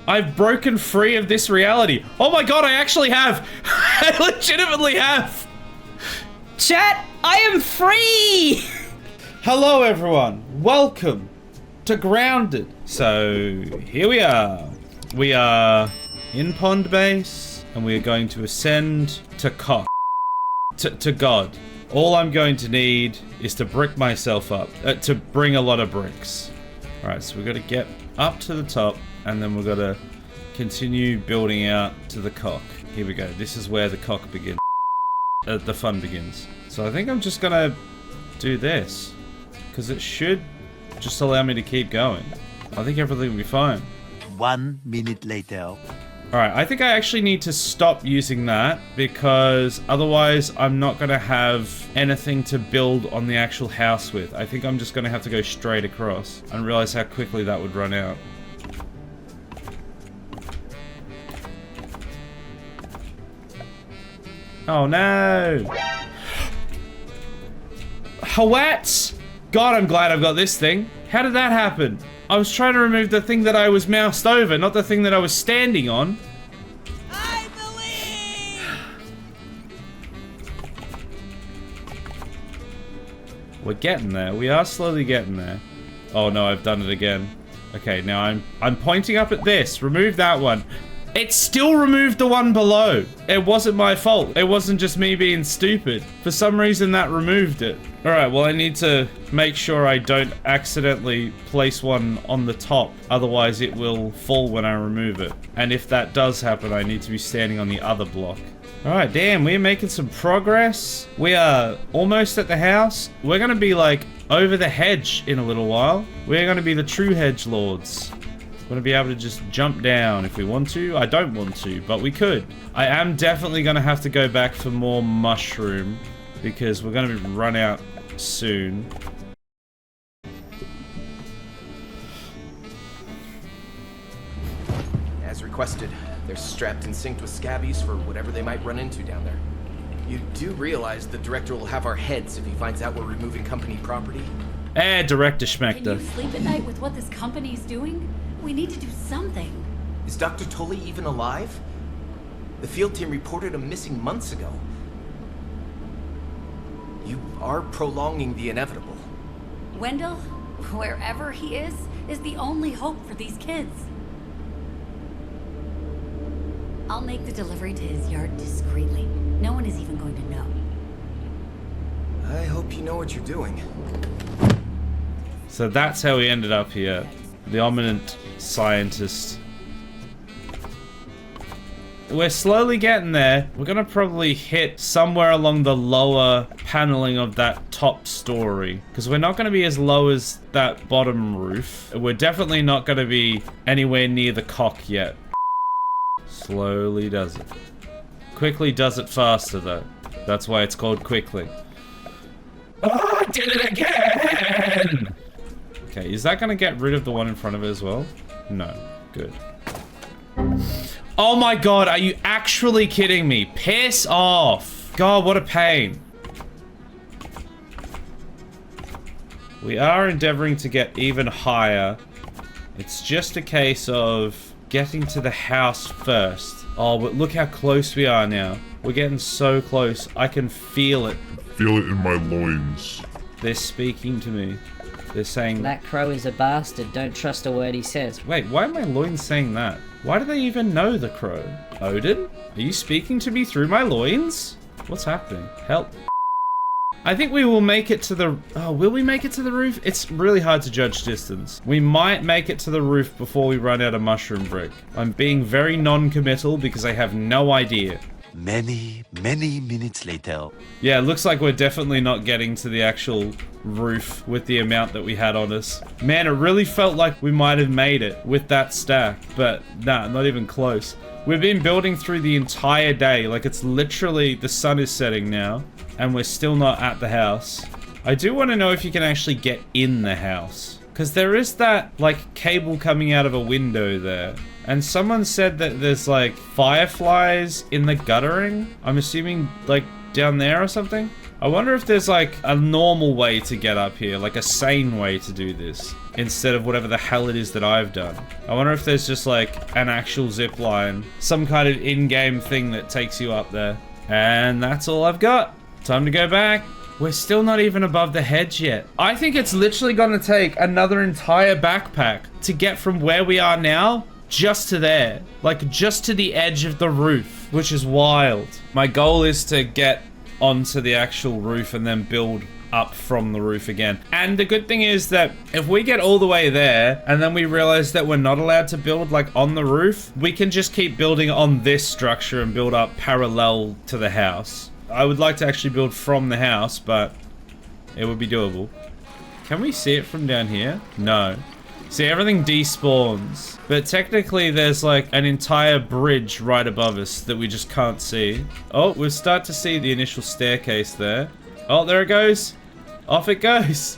I've broken free of this reality. Oh my god, I actually have. I legitimately have. Chat, I am free! Hello everyone, welcome to Grounded. So, here we are. We are in Pond Base, and we are going to ascend to to God. All I'm going to need is to brick myself up, to bring a lot of bricks. Alright, so we've got to get up to the top, and then we've got to continue building out to the cock. Here we go, this is where the cock begins. The fun begins. So I think I'm just gonna do this, because it should just allow me to keep going. I think everything will be fine. 1 minute later. Alright, I think I actually need to stop using that, because otherwise I'm not gonna have anything to build on the actual house with. I think I'm just gonna have to go straight across and realize how quickly that would run out. Oh no! Hawats! God, I'm glad I've got this thing. How did that happen? I was trying to remove the thing that I was moused over, not the thing that I was standing on. I believe! We're getting there. We are slowly getting there. Oh no, I've done it again. Okay, now I'm pointing up at this. Remove that one. It still removed the one below. It wasn't my fault. It wasn't just me being stupid. For some reason, that removed it. All right, well, I need to make sure I don't accidentally place one on the top. Otherwise, it will fall when I remove it. And if that does happen, I need to be standing on the other block. All right, damn, we're making some progress. We are almost at the house. We're gonna be like over the hedge in a little while. We're gonna be the true hedge lords. We're gonna be able to just jump down if we want to. I don't want to, but we could. I am definitely gonna have to go back for more mushroom because we're gonna run out soon. As requested, they're strapped and synced with scabbies for whatever they might run into down there. You do realize the director will have our heads if he finds out we're removing company property? Director Schmechter. Can you sleep at night with what this company's doing? We need to do something. Is Dr. Tully even alive? The field team reported him missing months ago. You are prolonging the inevitable. Wendell, wherever he is the only hope for these kids. I'll make the delivery to his yard discreetly. No one is even going to know. I hope you know what you're doing. So that's how we ended up here. The ominous scientist. We're slowly getting there. We're gonna probably hit somewhere along the lower paneling of that top story. Because we're not gonna be as low as that bottom roof. We're definitely not gonna be anywhere near the cock yet. Slowly does it. Quickly does it faster though. That's why it's called quickly. Oh, I did it again! Okay, is that gonna get rid of the one in front of it as well? No. Good. Oh my god, are you actually kidding me? Piss off! God, what a pain. We are endeavoring to get even higher. It's just a case of getting to the house first. Oh, but look how close we are now. We're getting so close. I can feel it. Feel it in my loins. They're speaking to me. They're saying... That crow is a bastard. Don't trust a word he says. Wait, why are my loins saying that? Why do they even know the crow? Odin? Are you speaking to me through my loins? What's happening? Help. I think we will make it to the... Oh, will we make it to the roof? It's really hard to judge distance. We might make it to the roof before we run out of mushroom brick. I'm being very non-committal because I have no idea. Many minutes later. Yeah, it looks like we're definitely not getting to the actual roof with the amount that we had on us. Man, it really felt like we might have made it with that stack, but nah, not even close. We've been building through the entire day, like it's literally, the sun is setting now, and we're still not at the house. I do want to know if you can actually get in the house, because there is that, like, cable coming out of a window there. And someone said that there's like fireflies in the guttering. I'm assuming like down there or something. I wonder if there's like a normal way to get up here, like a sane way to do this. instead of whatever the hell it is that I've done. I wonder if there's just like an actual zip line, some kind of in-game thing that takes you up there. And that's all I've got. Time to go back. We're still not even above the hedge yet. I think it's literally gonna take another entire backpack to get from where we are now just to there. Like just to the edge of the roof, which is wild. My goal is to get onto the actual roof and then build up from the roof again. And the good thing is that if we get all the way there and then we realize that we're not allowed to build like on the roof, we can just keep building on this structure and build up parallel to the house. I would like to actually build from the house, but it would be doable. Can we see it from down here? No. See, everything despawns, but technically there's like an entire bridge right above us that we just can't see. Oh, we'll start to see the initial staircase there. Oh, there it goes. Off it goes.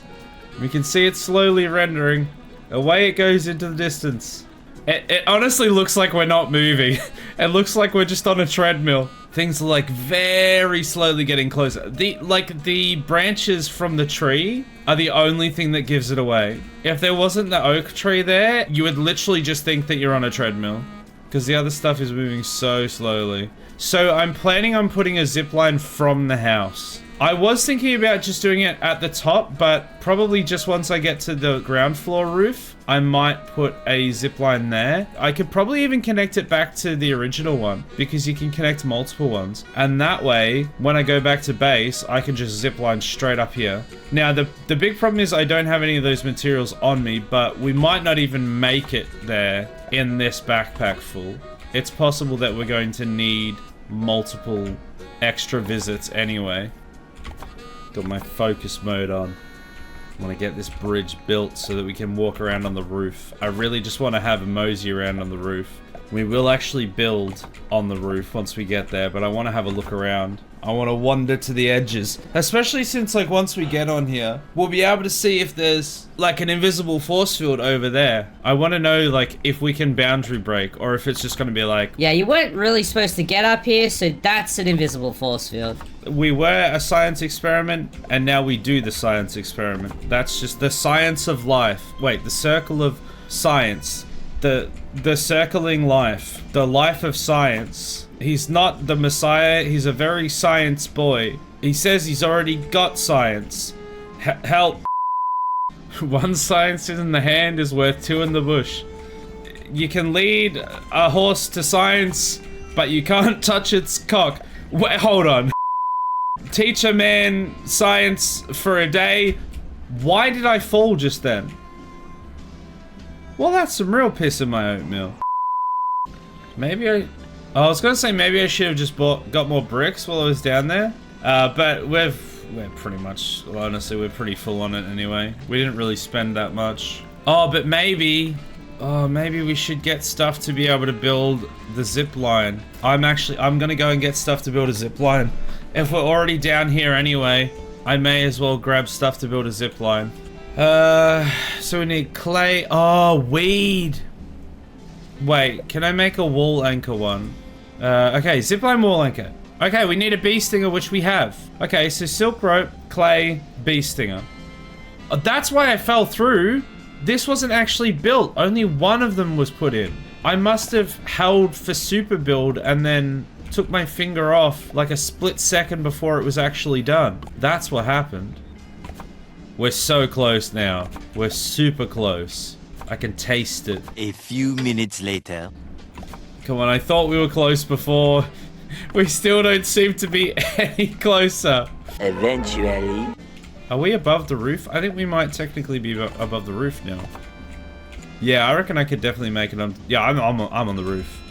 We can see it slowly rendering. Away it goes into the distance. It honestly looks like we're not moving. It looks like we're just on a treadmill. Things are like very slowly getting closer. The branches from the tree are the only thing that gives it away. If there wasn't the oak tree there, you would literally just think that you're on a treadmill. Because the other stuff is moving so slowly. So I'm planning on putting a zip line from the house. I was thinking about just doing it at the top, but probably just once I get to the ground floor roof, I might put a zip line there. I could probably even connect it back to the original one because you can connect multiple ones. And that way, when I go back to base, I can just zip line straight up here. Now, the big problem is I don't have any of those materials on me, but we might not even make it there in this backpack full. It's possible that we're going to need multiple extra visits anyway. Got my focus mode on. I want to get this bridge built so that we can walk around on the roof. I really just want to have a mosey around on the roof. We will actually build on the roof once we get there, but I want to have a look around. I want to wander to the edges. Especially since, like, once we get on here, we'll be able to see if there's, like, an invisible force field over there. I want to know, like, if we can boundary break, or if it's just going to be like... Yeah, you weren't really supposed to get up here, so that's an invisible force field. We were a science experiment, and now we do the science experiment. That's just the science of life. Wait, the circle of science. The circling life. The life of science. He's not the Messiah, he's a very science boy. He says he's already got science. Help. One science in the hand is worth two in the bush. You can lead a horse to science, but you can't touch its cock. Wait, hold on. Teach a man science for a day. Why did I fall just then? Well, that's some real piss in my oatmeal. Maybe I was gonna say maybe I should have just got more bricks while I was down there. But we're pretty much, honestly, we're pretty full on it anyway. We didn't really spend that much. Oh, but maybe we should get stuff to be able to build the zip line. I'm gonna go and get stuff to build a zip line. If we're already down here anyway, I may as well grab stuff to build a zip line. So we need clay. Oh, weed. Wait, can I make a wall anchor one? Okay, zipline wall anchor. Okay, we need a bee stinger, which we have. Okay, so silk rope, clay, bee stinger. That's why I fell through. This wasn't actually built. Only one of them was put in. I must have held for super build and then took my finger off like a split second before it was actually done. That's what happened. We're so close now. We're super close. I can taste it. A few minutes later. Come on, I thought we were close before. We still don't seem to be any closer. Eventually. Are we above the roof? I think we might technically be above the roof now. Yeah, I reckon I could definitely make it on... Yeah, I'm on the roof.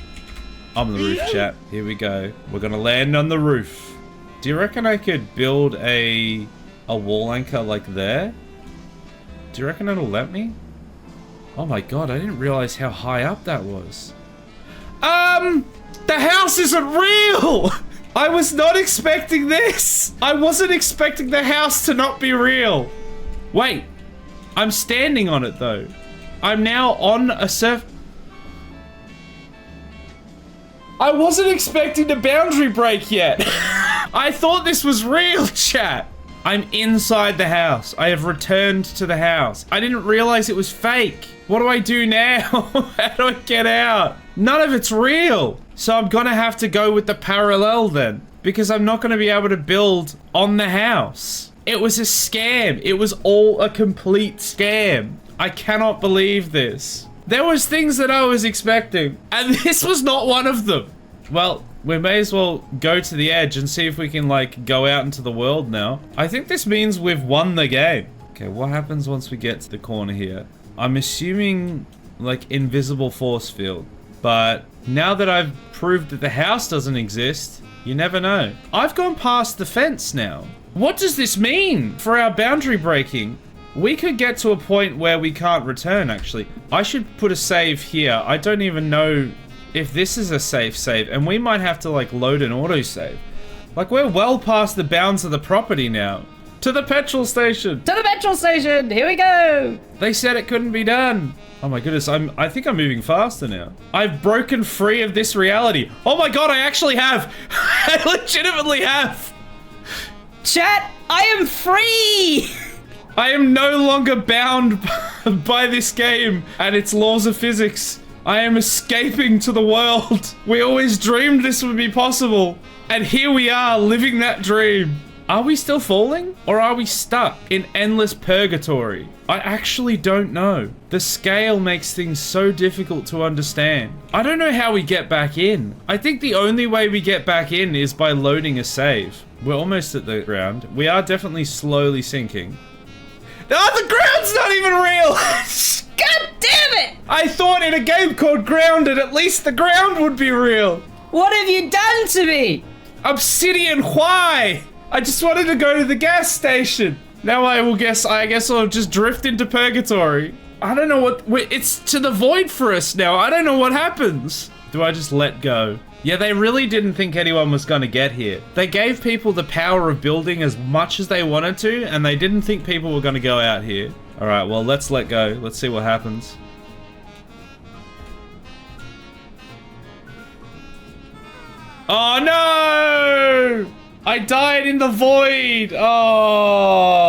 I'm on the roof, chat. Here we go. We're gonna land on the roof. Do you reckon I could build a wall anchor like there? Do you reckon it'll let me? Oh my god, I didn't realize how high up that was. The house isn't real! I was not expecting this! I wasn't expecting the house to not be real. Wait, I'm standing on it though. I'm now on a I wasn't expecting the boundary break yet. I thought this was real, chat. I'm inside the house. I have returned to the house. I didn't realize it was fake. What do I do now? How do I get out? None of it's real. So I'm gonna have to go with the parallel then, because I'm not gonna be able to build on the house. It was a scam. It was all a complete scam. I cannot believe this. There was things that I was expecting, and this was not one of them. Well, we may as well go to the edge and see if we can, like, go out into the world now. I think this means we've won the game. Okay, what happens once we get to the corner here? I'm assuming, like, invisible force field. But now that I've proved that the house doesn't exist, you never know. I've gone past the fence now. What does this mean for our boundary breaking? We could get to a point where we can't return, actually. I should put a save here. I don't even know if this is a safe save, and we might have to, like, load an autosave. Like, we're well past the bounds of the property now. To the petrol station! To the petrol station! Here we go! They said it couldn't be done. Oh my goodness, I think I'm moving faster now. I've broken free of this reality. Oh my god, I actually have! I legitimately have! Chat, I am free! I am no longer bound by this game and its laws of physics. I am escaping to the world. We always dreamed this would be possible. And here we are, living that dream. Are we still falling? Or are we stuck in endless purgatory? I actually don't know. The scale makes things so difficult to understand. I don't know how we get back in. I think the only way we get back in is by loading a save. We're almost at the ground. We are definitely slowly sinking. Oh, the ground's not even real! God damn it! I thought in a game called Grounded, at least the ground would be real. What have you done to me? Obsidian, why? I just wanted to go to the gas station. Now I guess I'll just drift into purgatory. I don't know what, it's to the void for us now. I don't know what happens. Do I just let go? Yeah, they really didn't think anyone was gonna get here. They gave people the power of building as much as they wanted to, and they didn't think people were gonna go out here. All right, well, let's let go. Let's see what happens. Oh no! I died in the void! Oh!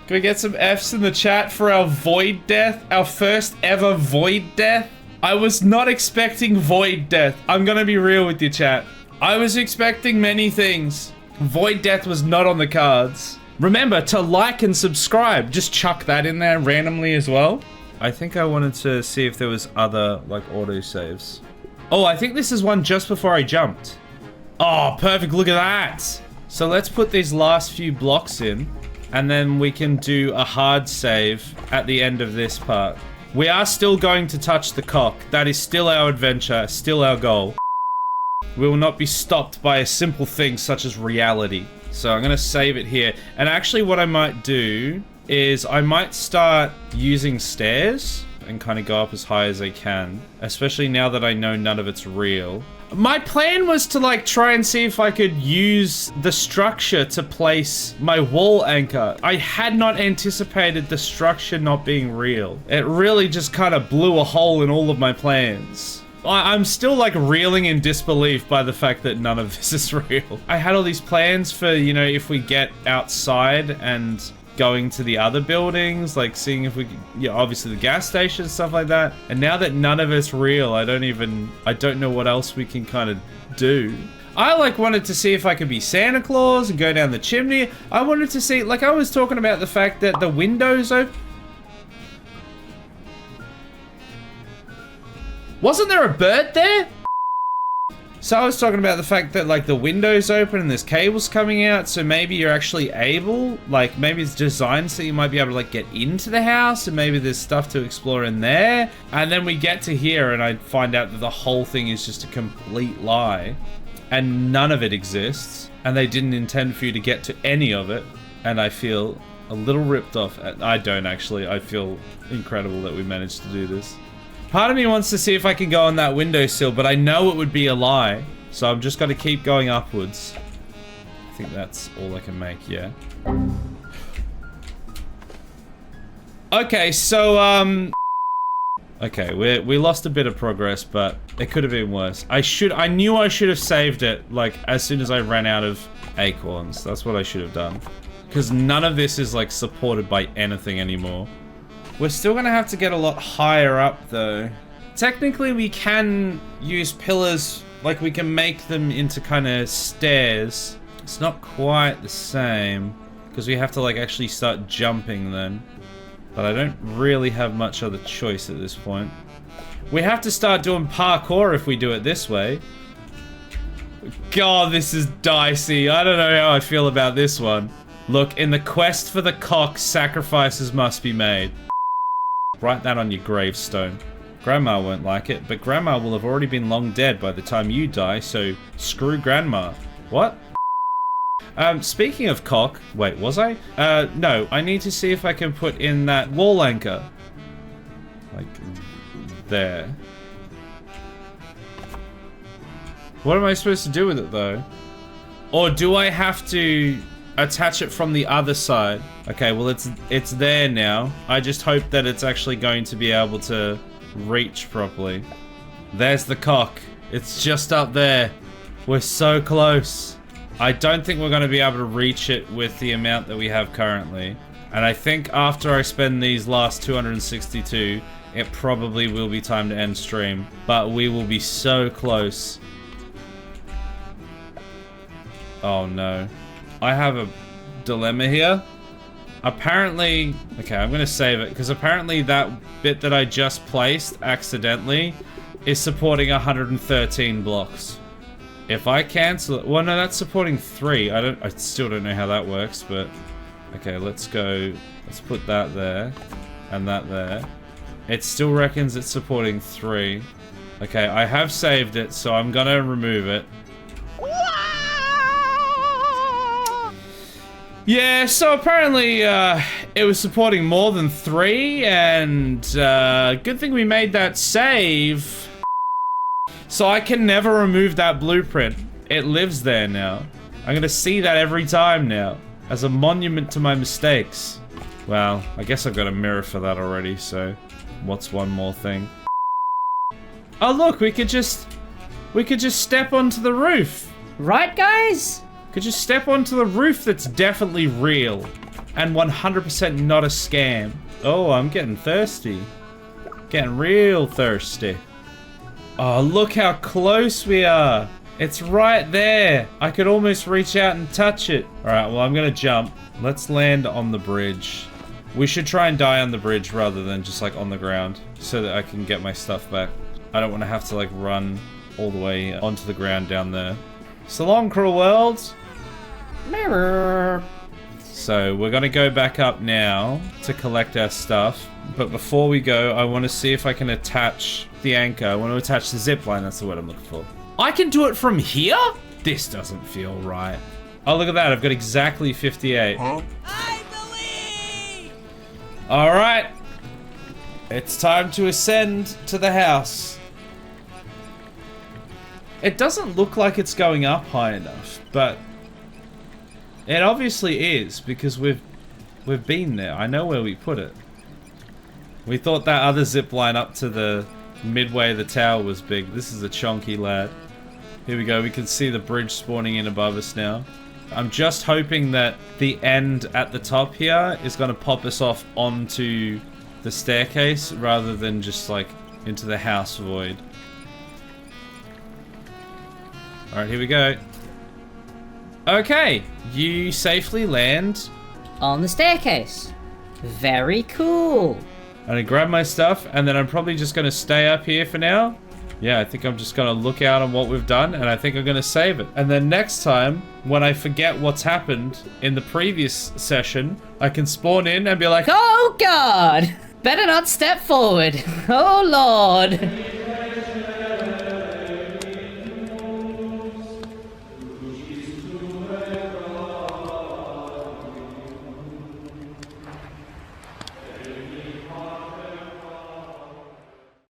Can we get some Fs in the chat for our void death? Our first ever void death? I was not expecting void death. I'm gonna be real with you, chat. I was expecting many things. Void death was not on the cards. Remember to like and subscribe. Just chuck that in there randomly as well. I think I wanted to see if there was other, like, autosaves. Oh, I think this is one just before I jumped. Oh, perfect, look at that. So let's put these last few blocks in, and then we can do a hard save at the end of this part. We are still going to touch the cock. That is still our adventure, still our goal. We will not be stopped by a simple thing such as reality. So I'm gonna save it here. And actually what I might do is I might start using stairs and kind of go up as high as I can, especially now that I know none of it's real. My plan was to, like, try and see if I could use the structure to place my wall anchor. I had not anticipated the structure not being real. It really just kind of blew a hole in all of my plans. I'm still, like, reeling in disbelief by the fact that none of this is real. I had all these plans for, you know, if we get outside and going to the other buildings, like seeing if we could, yeah, obviously the gas station and stuff like that. And now that none of it's real, I don't know what else we can kind of do. I, like, wanted to see if I could be Santa Claus and go down the chimney. I wanted to see, like, I was talking about the fact that the windows open. Wasn't there a bird there? So I was talking about the fact that, like, the window's open and there's cables coming out, so maybe you're actually able, like, maybe it's designed so you might be able to, like, get into the house, and maybe there's stuff to explore in there. And then we get to here and I find out that the whole thing is just a complete lie and none of it exists, and they didn't intend for you to get to any of it. And I feel a little ripped off. I don't actually. I feel incredible that we managed to do this. Part of me wants to see if I can go on that windowsill, but I know it would be a lie. So I'm just going to keep going upwards. I think that's all I can make, yeah. Okay, so, okay, we lost a bit of progress, but it could have been worse. I knew I should have saved it, like, as soon as I ran out of acorns. That's what I should have done. because none of this is like supported by anything anymore. We're still gonna have to get a lot higher up though. Technically we can use pillars, like we can make them into kind of stairs. It's not quite the same because we have to like actually start jumping then. But I don't really have much other choice at this point. We have to start doing parkour if we do it this way. God, this is dicey. I don't know how I feel about this one. Look, in the quest for the cock, sacrifices must be made. Write that on your gravestone. Grandma won't like it, but Grandma will have already been long dead by the time you die, so screw Grandma. What? Speaking of cock, wait, was I? No, I need to see if I can put in that wall anchor. Like, there. What am I supposed to do with it, though? Or do I have to attach it from the other side? Okay, well, it's there now. I just hope that it's actually going to be able to reach properly. There's the cock. It's just up there. We're so close. I don't think we're going to be able to reach it with the amount that we have currently. And I think after I spend these last 262, it probably will be time to end stream. But we will be so close. Oh no. I have a dilemma here. Apparently... Okay, I'm going to save it. Because apparently that bit that I just placed accidentally is supporting 113 blocks. If I cancel it... Well, no, that's supporting 3. I still don't know how that works, but... Okay, let's go... Let's put that there. And that there. It still reckons it's supporting 3. Okay, I have saved it, so I'm gonna remove it. Yeah, so apparently, it was supporting more than 3, and, good thing we made that save. So I can never remove that blueprint. It lives there now. I'm gonna see that every time now, as a monument to my mistakes. Well, I guess I've got a mirror for that already, so what's one more thing? Oh look, we could just step onto the roof. Right, guys? Could just step onto the roof that's definitely real and 100% not a scam. Oh, I'm getting thirsty. Getting real thirsty. Oh, look how close we are. It's right there. I could almost reach out and touch it. All right, well, I'm gonna jump. Let's land on the bridge. We should try and die on the bridge rather than just like on the ground so that I can get my stuff back. I don't want to have to like run all the way onto the ground down there. So long, cruel world. Mirror. So we're gonna go back up now to collect our stuff. But before we go, I want to see if I can attach the anchor. I want to attach the zipline. That's the word I'm looking for. I can do it from here? This doesn't feel right. Oh, look at that. I've got exactly 58. Huh? I believe! All right. It's time to ascend to the house. It doesn't look like it's going up high enough, but it obviously is because we've been there. I know where we put it. We thought that other zip line up to the midway of the tower was big. This is a chonky lad. Here we go. We can see the bridge spawning in above us now. I'm just hoping that the end at the top here is going to pop us off onto the staircase rather than just like into the house void. Alright, here we go. Okay, you safely land On the staircase. Very cool. I'm gonna grab my stuff and then I'm probably just gonna stay up here for now. Yeah, I think I'm just gonna look out on what we've done and I think I'm gonna save it. And then next time, when I forget what's happened in the previous session, I can spawn in and be like, Oh God! Better not step forward. Oh Lord.